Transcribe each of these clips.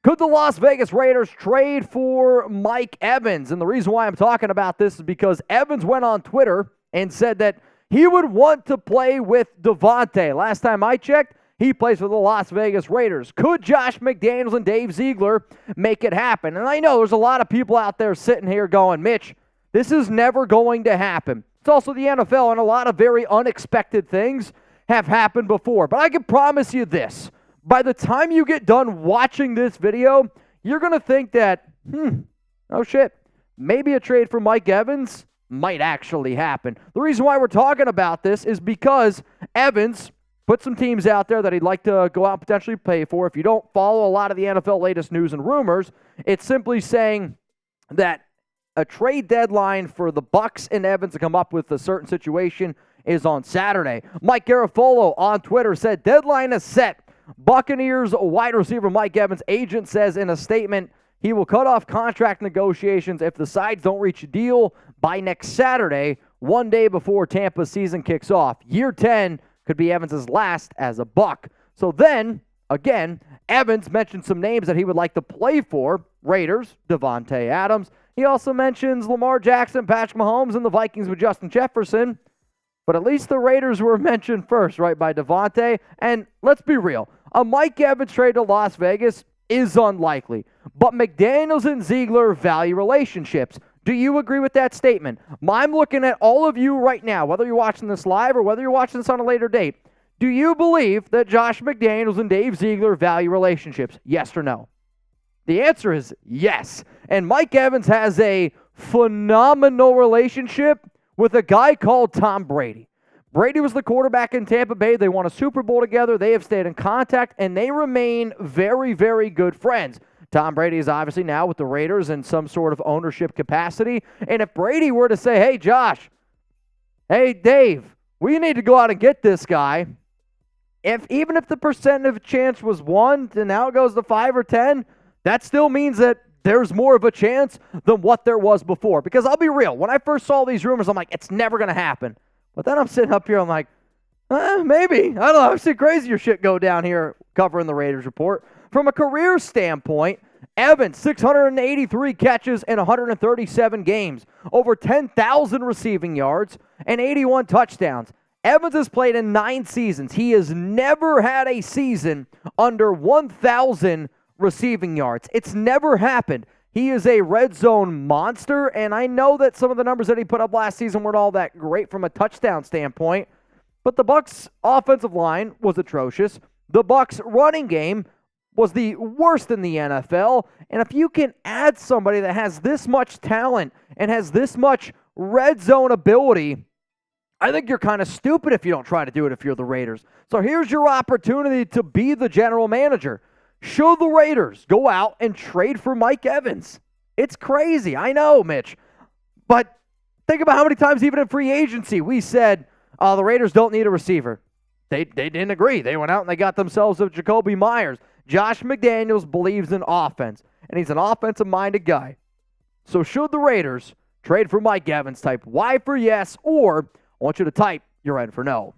Could the Las Vegas Raiders trade for Mike Evans? And the reason why I'm talking about this is because Evans went on Twitter and said that he would want to play with Davante. Last time I checked, he plays for the Las Vegas Raiders. Could Josh McDaniels and Dave Ziegler make it happen? And I know there's a lot of people out there sitting here going, Mitch, this is never going to happen. It's also the NFL, and a lot of very unexpected things have happened before. But I can promise you this. By the time you get done watching this video, you're going to think that, oh shit, maybe a trade for Mike Evans might actually happen. The reason why we're talking about this is because Evans put some teams out there that he'd like to go out and potentially pay for. If you don't follow a lot of the NFL latest news and rumors, it's simply saying that a trade deadline for the Bucs and Evans to come up with a certain situation is on Saturday. Mike Garafolo on Twitter said, deadline is set. Buccaneers wide receiver Mike Evans' agent says in a statement he will cut off contract negotiations if the sides don't reach a deal by next Saturday, one day before Tampa's season kicks off. Year 10 could be Evans' last as a Buck. So then, again, Evans mentioned some names that he would like to play for. Raiders, Davante Adams. He also mentions Lamar Jackson, Patrick Mahomes, and the Vikings with Justin Jefferson. But at least the Raiders were mentioned first, right, by Davante. And let's be real. A Mike Evans trade to Las Vegas is unlikely. But McDaniels and Ziegler value relationships. Do you agree with that statement? I'm looking at all of you right now, whether you're watching this live or whether you're watching this on a later date. Do you believe that Josh McDaniels and Dave Ziegler value relationships? Yes or no? The answer is yes. And Mike Evans has a phenomenal relationship with a guy called Tom Brady. Brady was the quarterback in Tampa Bay. They won a Super Bowl together. They have stayed in contact, and they remain very, very good friends. Tom Brady is obviously now with the Raiders in some sort of ownership capacity. And if Brady were to say, hey, Josh, hey, Dave, we need to go out and get this guy, even if the percentage chance was 1 and now it goes to 5 or 10, that still means that there's more of a chance than what there was before. Because I'll be real, when I first saw these rumors, I'm like, it's never going to happen. But then I'm sitting up here, I'm like, maybe. I don't know. I've seen crazier shit go down here covering the Raiders report. From a career standpoint, Evans, 683 catches in 137 games, over 10,000 receiving yards, and 81 touchdowns. Evans has played in 9 seasons. He has never had a season under 1,000 receiving yards. It's never happened. He is a red zone monster, and I know that some of the numbers that he put up last season weren't all that great from a touchdown standpoint, but the Bucs' offensive line was atrocious. The Bucs' running game was the worst in the NFL, and if you can add somebody that has this much talent and has this much red zone ability, I think you're kind of stupid if you don't try to do it if you're the Raiders. So here's your opportunity to be the general manager. Should the Raiders go out and trade for Mike Evans? It's crazy. I know, Mitch. But think about how many times even in free agency we said, the Raiders don't need a receiver. They didn't agree. They went out and they got themselves a Jakobi Meyers. Josh McDaniels believes in offense, and he's an offensive-minded guy. So should the Raiders trade for Mike Evans, type Y for yes, or I want you to type your N for no.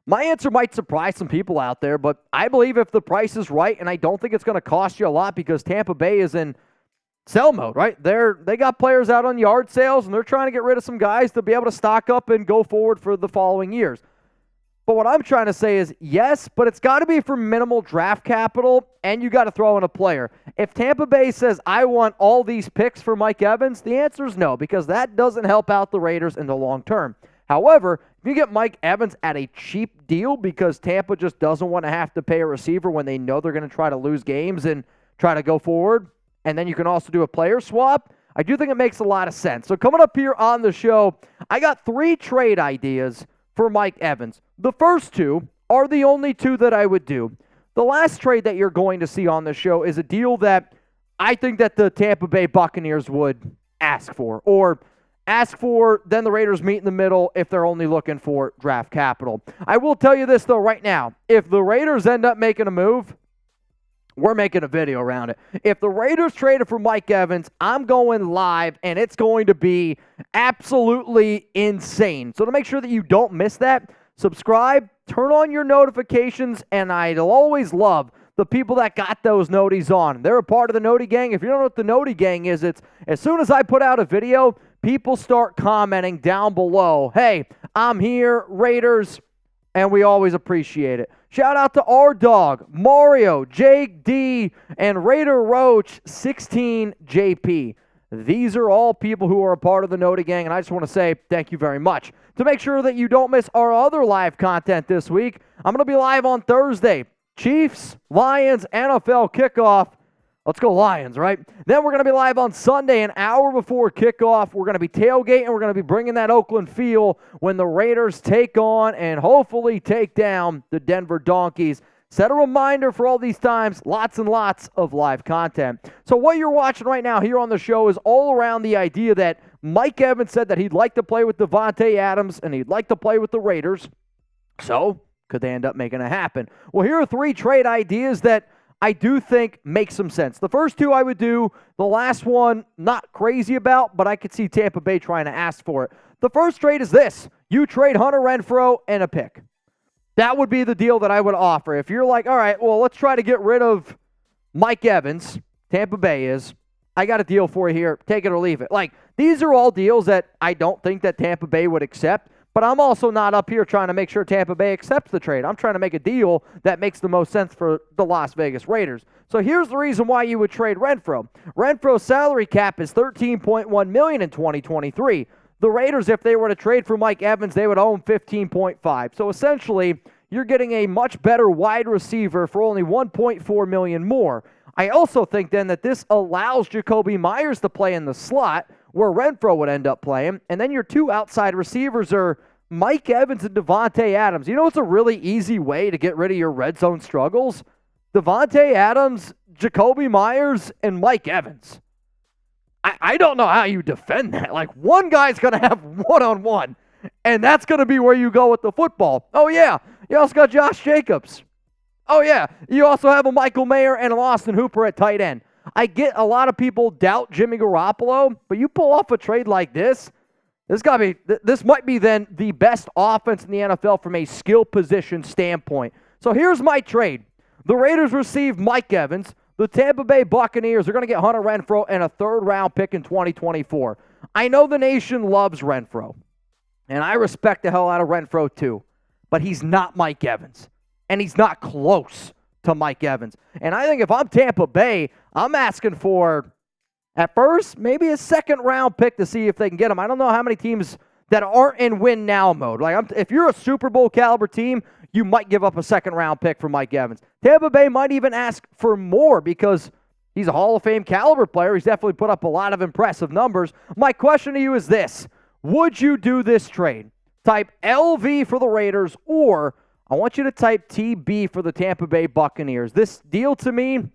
My answer might surprise some people out there, but I believe if the price is right, and I don't think it's going to cost you a lot because Tampa Bay is in sell mode, right? They got players out on yard sales, and they're trying to get rid of some guys to be able to stock up and go forward for the following years. But what I'm trying to say is, yes, but it's got to be for minimal draft capital, and you got to throw in a player. If Tampa Bay says, I want all these picks for Mike Evans, the answer is no, because that doesn't help out the Raiders in the long term. However, if you get Mike Evans at a cheap deal because Tampa just doesn't want to have to pay a receiver when they know they're going to try to lose games and try to go forward, and then you can also do a player swap, I do think it makes a lot of sense. So coming up here on the show, I got 3 trade ideas for Mike Evans. The first 2 are the only 2 that I would do. The last trade that you're going to see on the show is a deal that I think that the Tampa Bay Buccaneers would ask for, or ask for, then the Raiders meet in the middle if they're only looking for draft capital. I will tell you this, though, right now. If the Raiders end up making a move, we're making a video around it. If the Raiders traded for Mike Evans, I'm going live, and it's going to be absolutely insane. So to make sure that you don't miss that, subscribe, turn on your notifications, and I'd always love the people that got those noties on. They're a part of the noti gang. If you don't know what the noti gang is, it's as soon as I put out a video, people start commenting down below, hey, I'm here, Raiders, and we always appreciate it. Shout out to our dog, Mario, Jake D, and Raider Roach 16JP. These are all people who are a part of the Noti Gang, and I just want to say thank you very much. To make sure that you don't miss our other live content this week, I'm going to be live on Thursday. Chiefs, Lions, NFL kickoff. Let's go Lions, right? Then we're going to be live on Sunday, an hour before kickoff. We're going to be tailgating. We're going to be bringing that Oakland feel when the Raiders take on and hopefully take down the Denver Donkeys. Set a reminder for all these times, lots and lots of live content. So what you're watching right now here on the show is all around the idea that Mike Evans said that he'd like to play with Davante Adams and he'd like to play with the Raiders. So could they end up making it happen? Well, here are 3 trade ideas that I do think make some sense. The first 2 I would do. The last one, not crazy about, but I could see Tampa Bay trying to ask for it. The first trade is this. You trade Hunter Renfrow and a pick. That would be the deal that I would offer. If you're like, all right, well, let's try to get rid of Mike Evans, Tampa Bay is, I got a deal for you here. Take it or leave it. Like, these are all deals that I don't think that Tampa Bay would accept. But I'm also not up here trying to make sure Tampa Bay accepts the trade. I'm trying to make a deal that makes the most sense for the Las Vegas Raiders. So here's the reason why you would trade Renfrow. Renfrow's salary cap is $13.1 million in 2023. The Raiders, if they were to trade for Mike Evans, they would own $15.5. So essentially, you're getting a much better wide receiver for only $1.4 million more. I also think then that this allows Jakobi Meyers to play in the slot, where Renfrow would end up playing. And then your 2 outside receivers are Mike Evans and Davante Adams. You know what's a really easy way to get rid of your red zone struggles? Davante Adams, Jakobi Meyers, and Mike Evans. I don't know how you defend that. Like, one guy's going to have one-on-one, and that's going to be where you go with the football. Oh, yeah. You also got Josh Jacobs. Oh, yeah. You also have a Michael Mayer and an Austin Hooper at tight end. I get a lot of people doubt Jimmy Garoppolo, but you pull off a trade like this, this might be then the best offense in the NFL from a skill position standpoint. So here's my trade. The Raiders receive Mike Evans. The Tampa Bay Buccaneers are going to get Hunter Renfrow and a 3rd-round pick in 2024. I know the nation loves Renfrow, and I respect the hell out of Renfrow too, but he's not Mike Evans, and he's not close to Mike Evans. And I think if I'm Tampa Bay, I'm asking for, at first, maybe a 2nd-round pick to see if they can get him. I don't know how many teams that aren't in win-now mode. Like, if you're a Super Bowl caliber team, you might give up a 2nd-round pick for Mike Evans. Tampa Bay might even ask for more because he's a Hall of Fame caliber player. He's definitely put up a lot of impressive numbers. My question to you is this. Would you do this trade? Type LV for the Raiders, or I want you to type TB for the Tampa Bay Buccaneers. This deal to me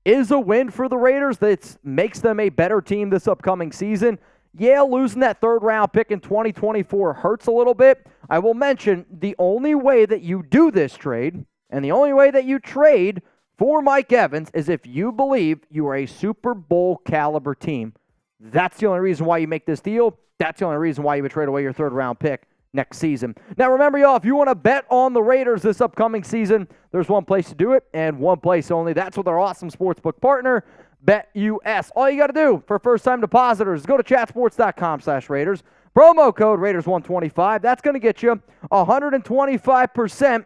is a win for the Raiders. That makes them a better team this upcoming season. Yeah, losing that 3rd-round pick in 2024 hurts a little bit. I will mention the only way that you do this trade and the only way that you trade for Mike Evans is if you believe you are a Super Bowl caliber team. That's the only reason why you make this deal. That's the only reason why you would trade away your 3rd-round pick next season. Now, remember, y'all, if you want to bet on the Raiders this upcoming season, there's one place to do it and one place only. That's with our awesome sportsbook partner, BetUS. All you got to do for first-time depositors is go to chatsports.com/Raiders. Promo code Raiders125. That's going to get you 125%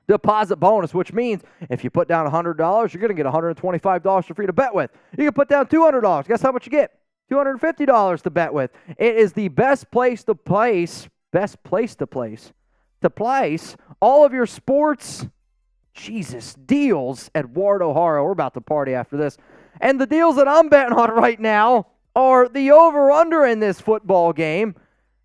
deposit bonus, which means if you put down $100, you're going to get $125 for free to bet with. You can put down $200. Guess how much you get? $250 to bet with. It is the best place to place all of your sports, deals at Ward O'Hara. We're about to party after this. And the deals that I'm betting on right now are the over-under in this football game.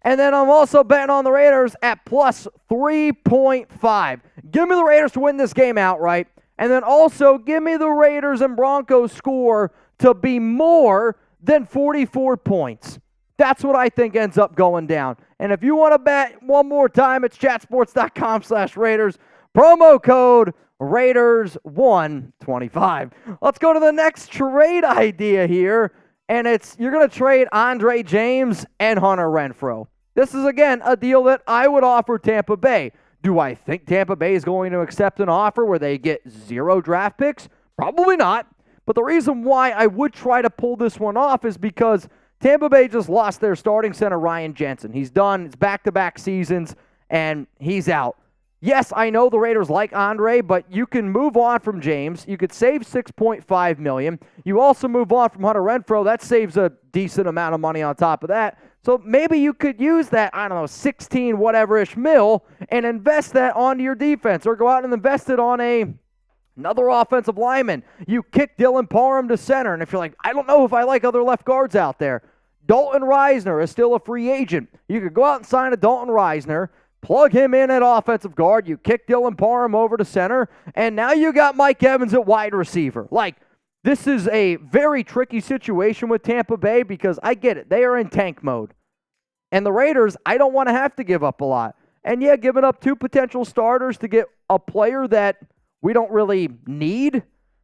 And then I'm also betting on the Raiders at plus 3.5. Give me the Raiders to win this game outright. And then also give me the Raiders and Broncos score to be more than 44 points. That's what I think ends up going down. And if you want to bet one more time, it's chatsports.com/Raiders. Promo code Raiders125. Let's go to the next trade idea here. And you're going to trade Andre James and Hunter Renfrow. This is, again, a deal that I would offer Tampa Bay. Do I think Tampa Bay is going to accept an offer where they get 0 draft picks? Probably not. But the reason why I would try to pull this one off is because Tampa Bay just lost their starting center, Ryan Jensen. He's done. It's back-to-back seasons, and he's out. Yes, I know the Raiders like Andre, but you can move on from James. You could save $6.5 million. You also move on from Hunter Renfrow. That saves a decent amount of money on top of that. So maybe you could use that, 16 whatever-ish mil and invest that onto your defense, or go out and invest it on another offensive lineman. You kick Dylan Parham to center, and if you're like, I don't know if I like other left guards out there, Dalton Reisner is still a free agent. You could go out and sign a Dalton Reisner, plug him in at offensive guard, you kick Dylan Parham over to center, and now you got Mike Evans at wide receiver. This is a very tricky situation with Tampa Bay because I get it. They are in tank mode. And the Raiders, I don't want to have to give up a lot. And yeah, giving up 2 potential starters to get a player that we don't really need,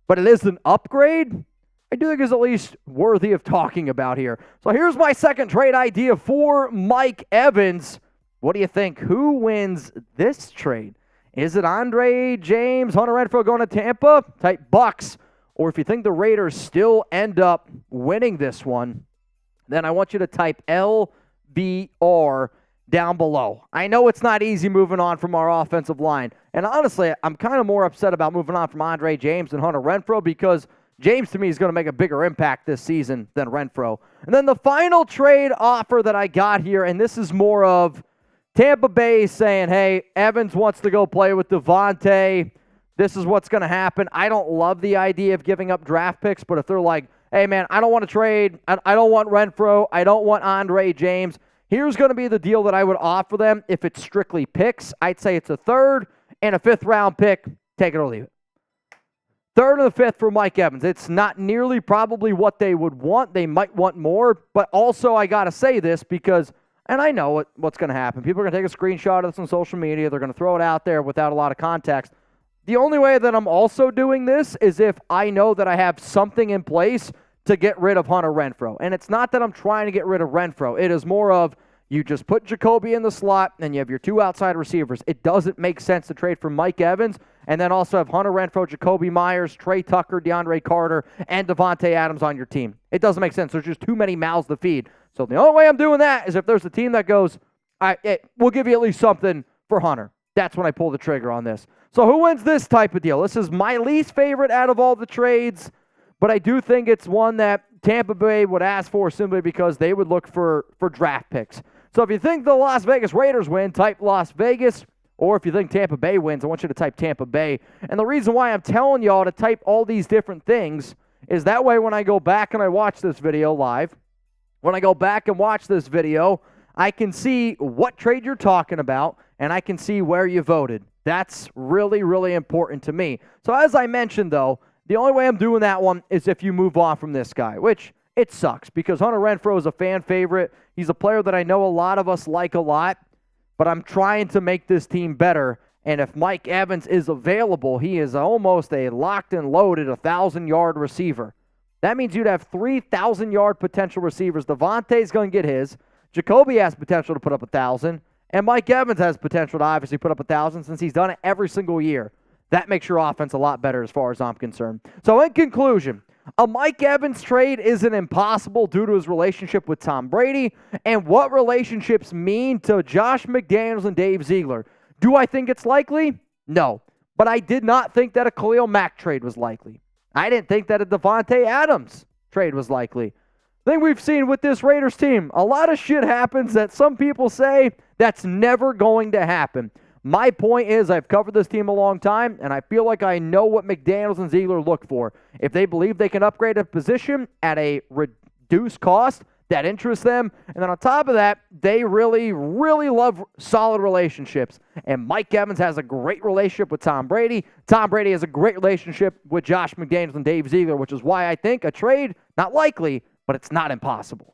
but it is an upgrade, I do think is at least worthy of talking about here. So here's my second trade idea for Mike Evans. What do you think? Who wins this trade? Is it Andre, James, Hunter Renfrow going to Tampa? Type Bucks. Or if you think the Raiders still end up winning this one, then I want you to type LBR down below. I know it's not easy moving on from our offensive line. And honestly, I'm kind of more upset about moving on from Andre James and Hunter Renfrow because James, to me, is going to make a bigger impact this season than Renfrow. And then the final trade offer that I got here, and this is more of Tampa Bay saying, hey, Evans wants to go play with Davante. This is what's going to happen. I don't love the idea of giving up draft picks, but if they're like, hey, man, I don't want to trade. I don't want Renfrow. I don't want Andre James. Here's going to be the deal that I would offer them if it's strictly picks. I'd say it's a 3rd and a 5th-round pick. Take it or leave it. 3rd and the 5th for Mike Evans. It's not nearly probably what they would want. They might want more, but also I got to say this because, and I know what's going to happen. People are going to take a screenshot of this on social media. They're going to throw it out there without a lot of context. The only way that I'm also doing this is if I know that I have something in place to get rid of Hunter Renfrow. And it's not that I'm trying to get rid of Renfrow. It is more of you just put Jakobi in the slot and you have your 2 outside receivers. It doesn't make sense to trade for Mike Evans and then also have Hunter Renfrow, Jakobi Meyers, Trey Tucker, DeAndre Carter, and Davante Adams on your team. It doesn't make sense. There's just too many mouths to feed. So the only way I'm doing that is if there's a team that goes, all right, we'll give you at least something for Hunter. That's when I pull the trigger on this. So who wins this type of deal? This is my least favorite out of all the trades, but I do think it's one that Tampa Bay would ask for simply because they would look for draft picks. So if you think the Las Vegas Raiders win, type Las Vegas. Or if you think Tampa Bay wins, I want you to type Tampa Bay. And the reason why I'm telling y'all to type all these different things is that way when I go back and I watch this video live, when I go back and watch this video, I can see what trade you're talking about, and I can see where you voted. That's really, really important to me. So as I mentioned, though, the only way I'm doing that one is if you move on from this guy, which it sucks because Hunter Renfrow is a fan favorite. He's a player that I know a lot of us like a lot, but I'm trying to make this team better. And if Mike Evans is available, he is almost a locked and loaded 1,000-yard receiver. That means you'd have 3,000-yard potential receivers. Davante's going to get his. Jakobi has potential to put up 1,000. And Mike Evans has potential to obviously put up 1,000 since he's done it every single year. That makes your offense a lot better as far as I'm concerned. So in conclusion, a Mike Evans trade isn't impossible due to his relationship with Tom Brady and what relationships mean to Josh McDaniels and Dave Ziegler. Do I think it's likely? No. But I did not think that a Khalil Mack trade was likely. I didn't think that a Davante Adams trade was likely. The thing we've seen with this Raiders team, a lot of shit happens that some people say that's never going to happen. My point is I've covered this team a long time, and I feel like I know what McDaniels and Ziegler look for. If they believe they can upgrade a position at a reduced cost, that interests them. And then on top of that, they really, really love solid relationships. And Mike Evans has a great relationship with Tom Brady. Tom Brady has a great relationship with Josh McDaniels and Dave Ziegler, which is why I think a trade, not likely, but it's not impossible.